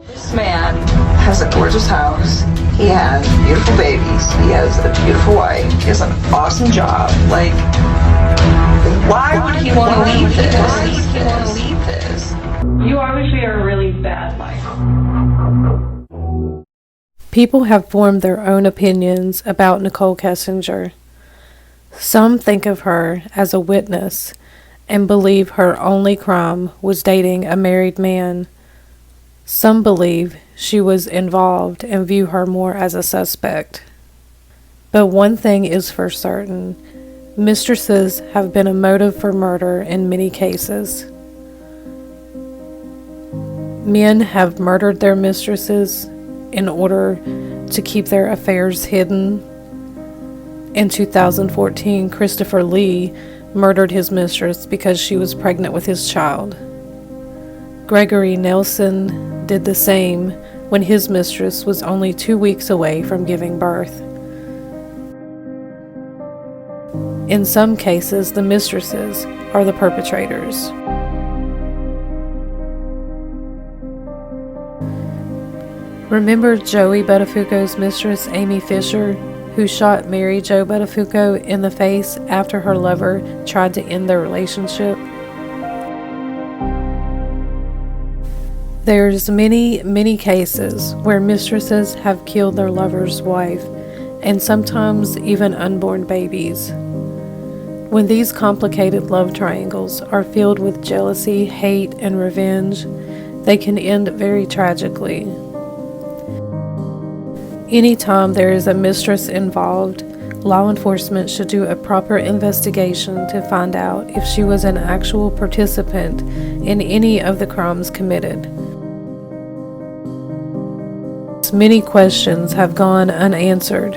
This man has a gorgeous house. He has beautiful babies. He has a beautiful wife. He has an awesome job. Like, why would he want to leave this? You obviously are a really bad life. People have formed their own opinions about Nicole Kessinger. Some think of her as a witness and believe her only crime was dating a married man. Some believe she was involved and view her more as a suspect. But one thing is for certain, mistresses have been a motive for murder in many cases. Men have murdered their mistresses in order to keep their affairs hidden. In 2014, Christopher Lee murdered his mistress because she was pregnant with his child. Gregory Nelson did the same when his mistress was only 2 weeks away from giving birth. In some cases, the mistresses are the perpetrators. Remember Joey Buttafuoco's mistress, Amy Fisher, who shot Mary Jo Buttafuoco in the face after her lover tried to end their relationship? There's many cases where mistresses have killed their lover's wife, and sometimes even unborn babies. When these complicated love triangles are filled with jealousy, hate, and revenge, they can end very tragically. Anytime there is a mistress involved, law enforcement should do a proper investigation to find out if she was an actual participant in any of the crimes committed. Many questions have gone unanswered.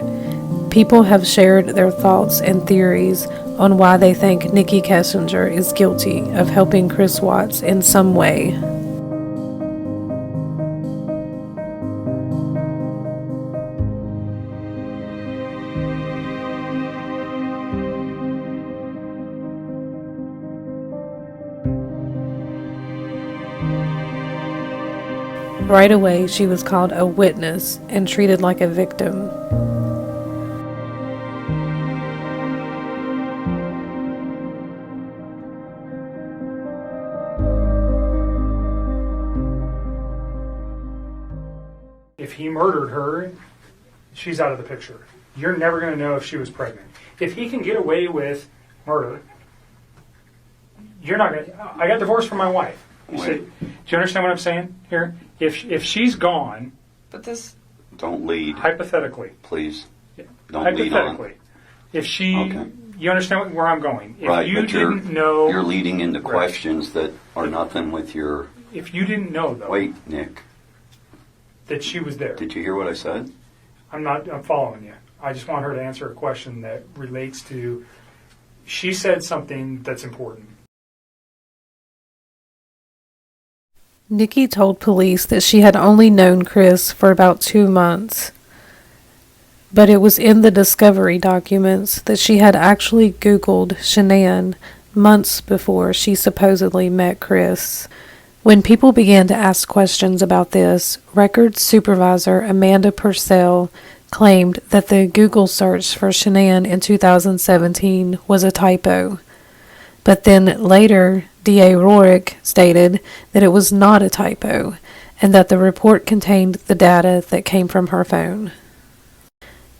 People have shared their thoughts and theories on why they think Nikki Kessinger is guilty of helping Chris Watts in some way. Right away, she was called a witness and treated like a victim. If he murdered her, she's out of the picture. You're never going to know if she was pregnant. If he can get away with murder, you're not going to... I got divorced from my wife. Do you understand what I'm saying here? If she's gone... But this... Don't lead. Hypothetically. Please. Yeah, don't lead on. Hypothetically. If she... Okay. You understand where I'm going. If right, you but didn't know... You're leading into right. questions that are nothing with your... If you didn't know, though... Wait, Nick. That she was there. Did you hear what I said? I'm following you. I just want her to answer a question that relates to... She said something that's important. Nikki told police that she had only known Chris for about 2 months, but it was in the discovery documents that she had actually Googled Shanann months before she supposedly met Chris. When people began to ask questions about this, records supervisor Amanda Purcell claimed that the Google search for Shanann in 2017 was a typo. But then later, D.A. Rorick stated that it was not a typo and that the report contained the data that came from her phone.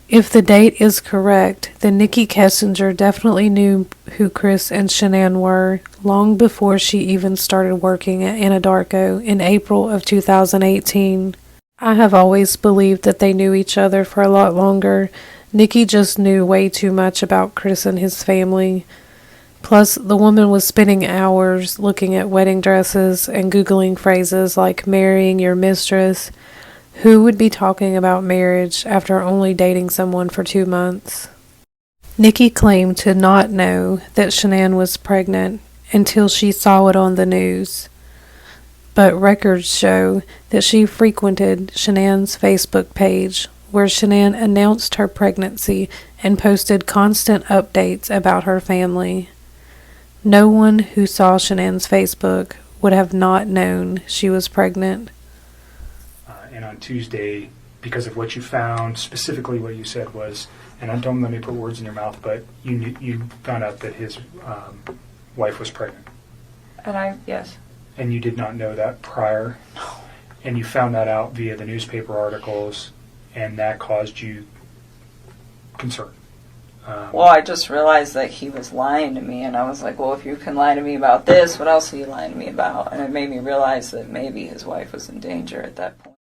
If the date is correct, then Nikki Kessinger definitely knew who Chris and Shanann were long before she even started working at Anadarko in April of 2018. I have always believed that they knew each other for a lot longer. Nikki just knew way too much about Chris and his family. Plus, the woman was spending hours looking at wedding dresses and Googling phrases like marrying your mistress. Who would be talking about marriage after only dating someone for 2 months? Nikki claimed to not know that Shanann was pregnant until she saw it on the news. But records show that she frequented Shanann's Facebook page, where Shanann announced her pregnancy and posted constant updates about her family. No one who saw Shanann's Facebook would have not known she was pregnant. and on Tuesday, because of what you found, specifically what you said was, and I don't let me put words in your mouth, but you found out that his wife was pregnant. Yes. And you did not know that prior? No. And you found that out via the newspaper articles, and that caused you concern. Well, I just realized that he was lying to me, and I was like, well, if you can lie to me about this, what else are you lying to me about? And it made me realize that maybe his wife was in danger at that point.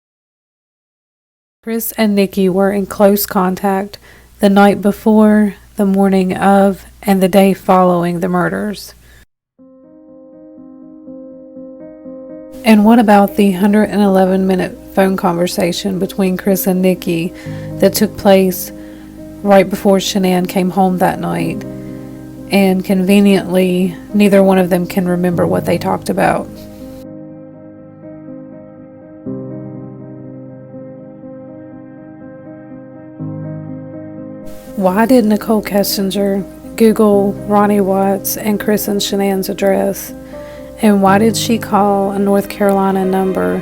Chris and Nikki were in close contact the night before, the morning of, and the day following the murders. And what about the 111-minute phone conversation between Chris and Nikki that took place right before Shanann came home that night? And conveniently, neither one of them can remember what they talked about. Why did Nicole Kessinger Google Ronnie Watts and Chris and Shanann's address? And why did she call a North Carolina number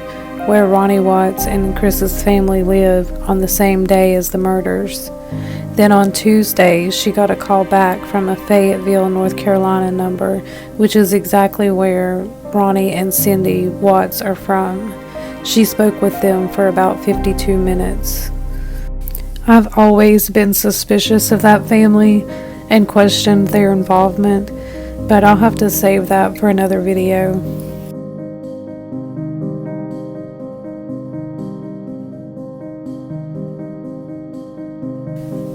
where Ronnie Watts and Chris's family live on the same day as the murders? Then on Tuesday, she got a call back from a Fayetteville, North Carolina number, which is exactly where Ronnie and Cindy Watts are from. She spoke with them for about 52 minutes. I've always been suspicious of that family and questioned their involvement, but I'll have to save that for another video.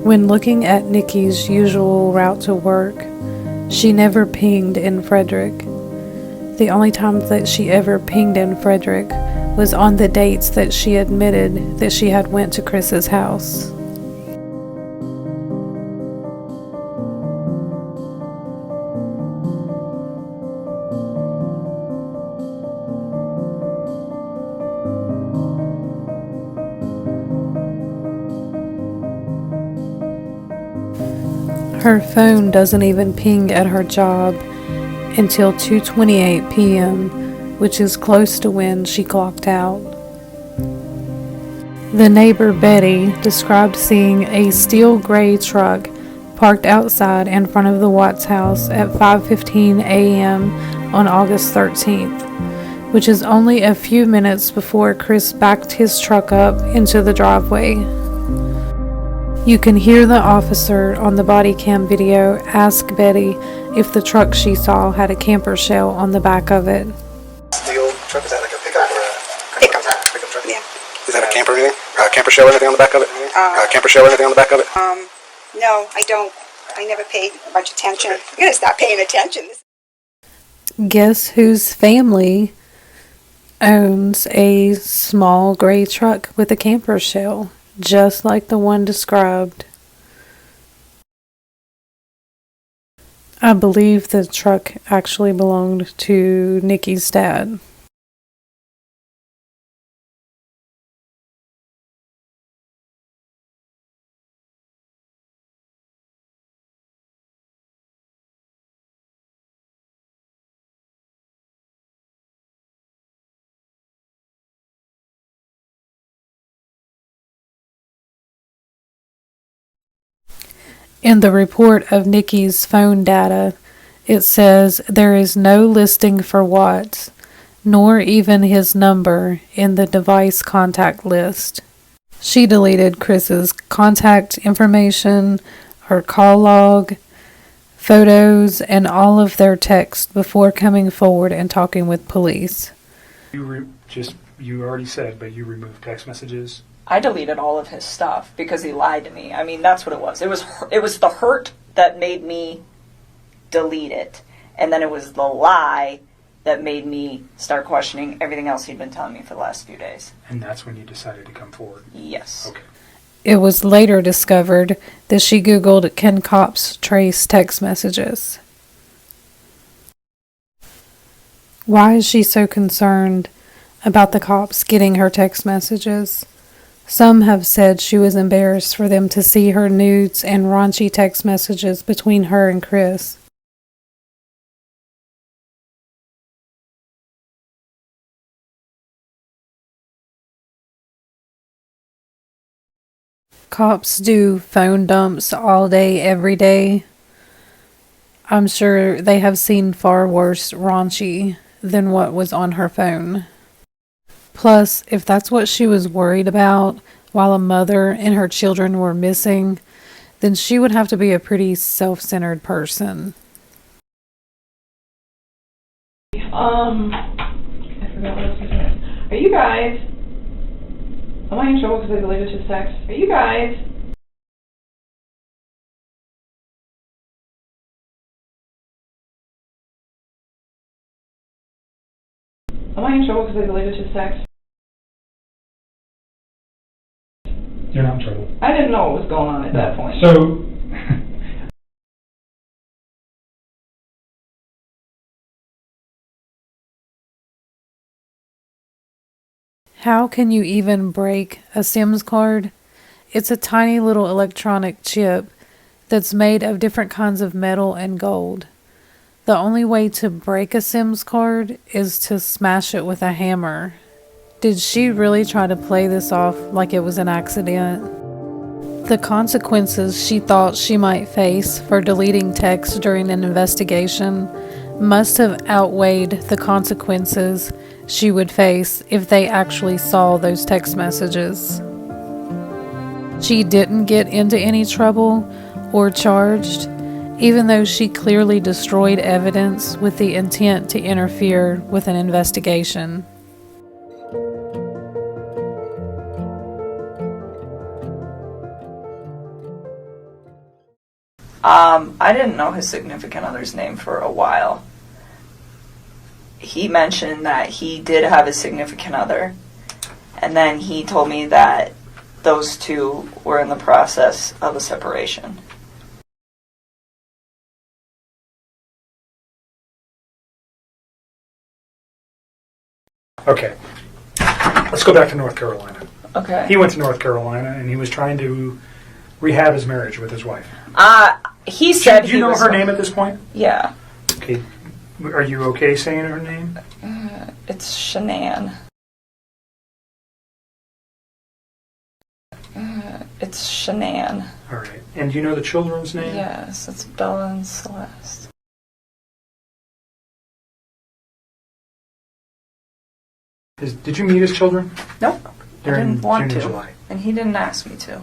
When looking at Nikki's usual route to work, she never pinged in Frederick. The only time that she ever pinged in Frederick was on the dates that she admitted that she had went to Chris's house. Her phone doesn't even ping at her job until 2:28 p.m., which is close to when she clocked out. The neighbor Betty described seeing a steel gray truck parked outside in front of the Watts house at 5:15 a.m. on August 13th, which is only a few minutes before Chris backed his truck up into the driveway. You can hear the officer on the body cam video ask Betty if the truck she saw had a camper shell on the back of it. Steel truck, is that like a pickup or a pickup truck? Yeah. Is that a camper or anything? Camper shell or anything on the back of it? Camper shell or anything on the back of it? No, I don't. I never paid much attention. I'm going to stop paying attention. Guess whose family owns a small gray truck with a camper shell? Just like the one described. I believe the truck actually belonged to Nikki's dad. In the report of Nikki's phone data, it says there is no listing for Watts, nor even his number in the device contact list. She deleted Chris's contact information, her call log, photos, and all of their text before coming forward and talking with police. You already said, but you removed text messages. I deleted all of his stuff because he lied to me. I mean, that's what it was. It was the hurt that made me delete it. And then it was the lie that made me start questioning everything else he'd been telling me for the last few days. And that's when you decided to come forward? Yes. Okay. It was later discovered that she Googled, "Can cops trace text messages?" Why is she so concerned about the cops getting her text messages? Some have said she was embarrassed for them to see her nudes and raunchy text messages between her and Chris. Cops do phone dumps all day, every day. I'm sure they have seen far worse raunchy than what was on her phone. Plus, if that's what she was worried about while a mother and her children were missing, then she would have to be a pretty self-centered person. I forgot what I was going to say. Are you guys? Am I in trouble because I deleted his text? Are you guys? Am I in trouble because I deleted his text? You're not in trouble. I didn't know what was going on at that point. So, How can you even break a SIMS card? It's a tiny little electronic chip that's made of different kinds of metal and gold. The only way to break a SIMS card is to smash it with a hammer. Did she really try to play this off like it was an accident? The consequences she thought she might face for deleting texts during an investigation must have outweighed the consequences she would face if they actually saw those text messages. She didn't get into any trouble or charged, even though she clearly destroyed evidence with the intent to interfere with an investigation. I didn't know his significant other's name for a while. He mentioned that he did have a significant other, and then he told me that those two were in the process of a separation. okay. Let's go back to North Carolina. Okay. He went to North Carolina and he was trying to rehab his marriage with his wife. He said Do you know her name at this point? Yeah. Okay. Are you okay saying her name? It's Shanann. It's Shanann. All right. And do you know the children's name? Yes, it's Bella and Celeste. Did you meet his children? Nope. I During didn't want June to. and July. And he didn't ask me to.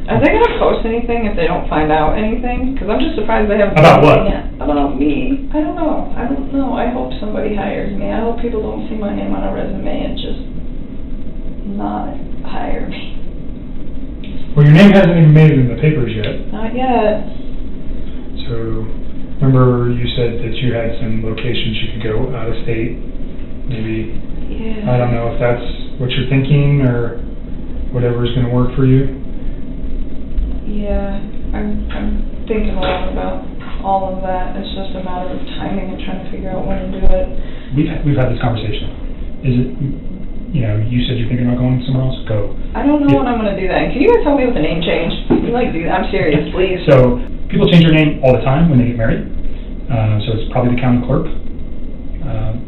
Are they gonna post anything if they don't find out anything? Because I'm just surprised they haven't. About what? Yet. About me. I don't know. I don't know. I hope somebody hires me. I hope people don't see my name on a resume and just not hire me. Well, your name hasn't even made it in the papers yet. Not yet. So, remember you said that you had some locations you could go out of state? Maybe, Yeah. I don't know if that's what you're thinking or whatever is going to work for you. Yeah. I'm thinking a lot about all of that. It's just a matter of timing and trying to figure out when to do it. We've had this conversation. Is it, you said you're thinking about going somewhere else? Go. I don't know when I'm going to do that. Can you guys help me with the name change? Can you do that? I'm serious, please. So people change their name all the time when they get married. So it's probably the county clerk.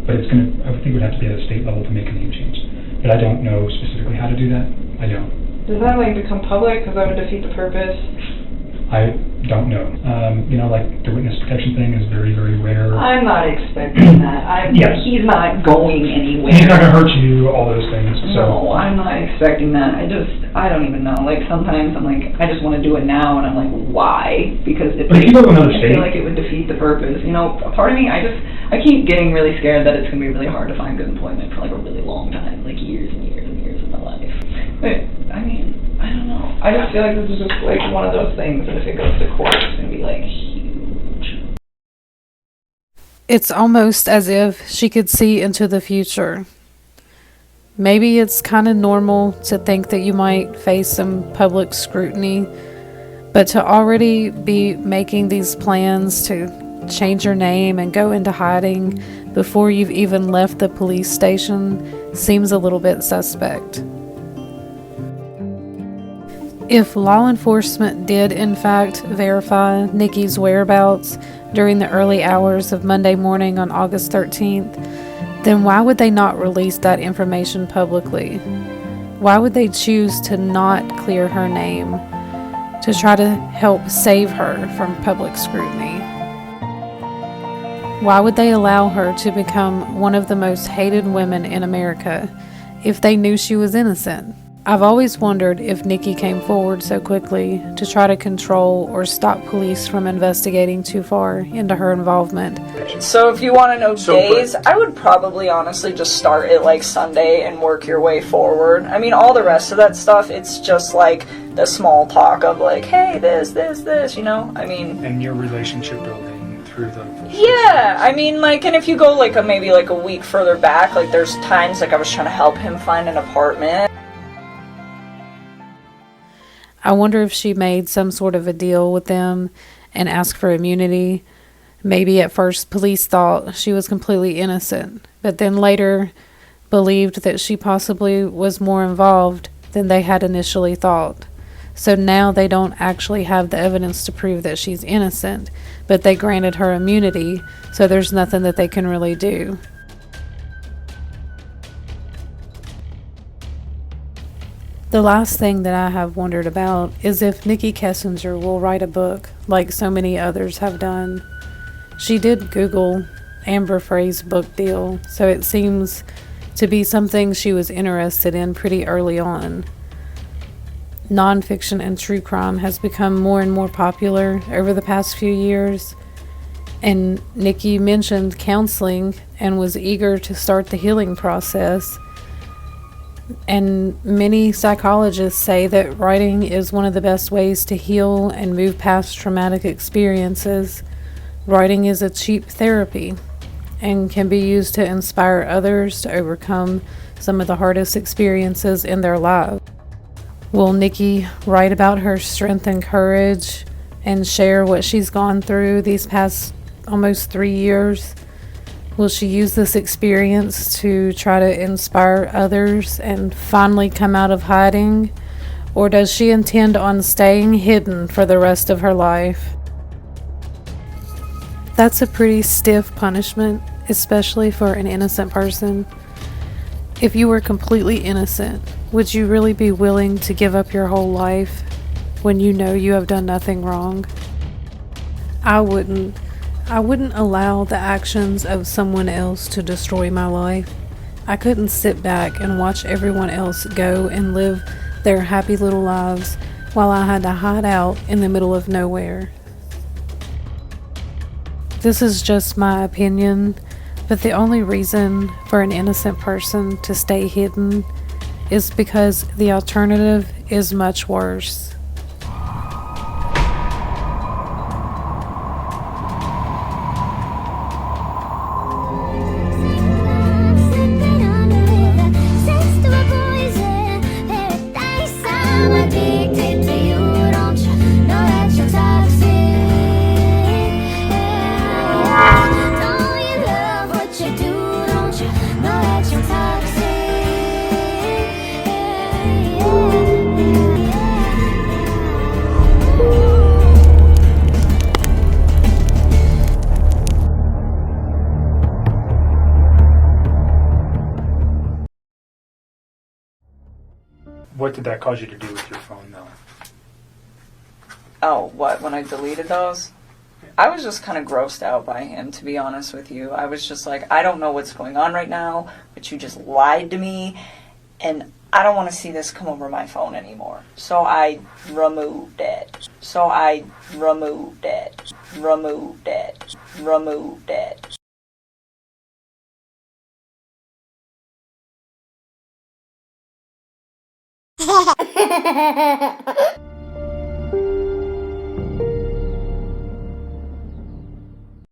But I think it would have to be at a state level to make a name change. But I don't know specifically how to do that. I don't. Does that become public? Because that would defeat the purpose. I don't know. The witness protection thing is very, very rare. I'm not expecting that. Yes. He's not going anywhere. He's not going to hurt you, all those things. No, I'm not expecting that. I don't even know. Sometimes I'm I just want to do it now, and I'm why? Because if you go to another I state, feel like it would defeat the purpose. A part of me, I keep getting really scared that it's going to be really hard to find good employment for a really long time, years and years and years of my life. But, I don't know. I just feel like this is just one of those things that if it goes to court, it's going to be huge. It's almost as if she could see into the future. Maybe it's kind of normal to think that you might face some public scrutiny, but to already be making these plans to change your name and go into hiding before you've even left the police station seems a little bit suspect. If law enforcement did in fact verify Nikki's whereabouts during the early hours of Monday morning on August 13th, then why would they not release that information publicly? Why would they choose to not clear her name to try to help save her from public scrutiny? Why would they allow her to become one of the most hated women in America if they knew she was innocent? I've always wondered if Nikki came forward so quickly to try to control or stop police from investigating too far into her involvement. So if you want to know days, I would probably honestly just start at like Sunday and work your way forward. I mean, all the rest of that stuff, it's just like the small talk of like, hey, this, you know? I mean... And your relationship building through the... Yeah, I mean, like, and if you go like maybe like a week further back, like there's times like I was trying to help him find an apartment. I wonder if she made some sort of a deal with them and asked for immunity. Maybe at first police thought she was completely innocent, but then later believed that she possibly was more involved than they had initially thought. So now they don't actually have the evidence to prove that she's innocent, but they granted her immunity, so there's nothing that they can really do. The last thing that I have wondered about is if Nikki Kessinger will write a book like so many others have done. She did Google Amber Frey's book deal, so it seems to be something she was interested in pretty early on. Nonfiction and true crime has become more and more popular over the past few years, and Nikki mentioned counseling and was eager to start the healing process. And many psychologists say that writing is one of the best ways to heal and move past traumatic experiences. Writing is a cheap therapy and can be used to inspire others to overcome some of the hardest experiences in their lives. Will Nikki write about her strength and courage and share what she's gone through these past almost 3 years? Will she use this experience to try to inspire others and finally come out of hiding? Or does she intend on staying hidden for the rest of her life? That's a pretty stiff punishment, especially for an innocent person. If you were completely innocent, would you really be willing to give up your whole life when you know you have done nothing wrong? I wouldn't. I wouldn't allow the actions of someone else to destroy my life. I couldn't sit back and watch everyone else go and live their happy little lives while I had to hide out in the middle of nowhere. This is just my opinion, but the only reason for an innocent person to stay hidden is because the alternative is much worse. What did that cause you to do with your phone, though? Oh, what? When I deleted those? I was just kind of grossed out by him, to be honest with you. I was just like, I don't know what's going on right now, but you just lied to me, and I don't want to see this come over my phone anymore. So I removed it. Removed it.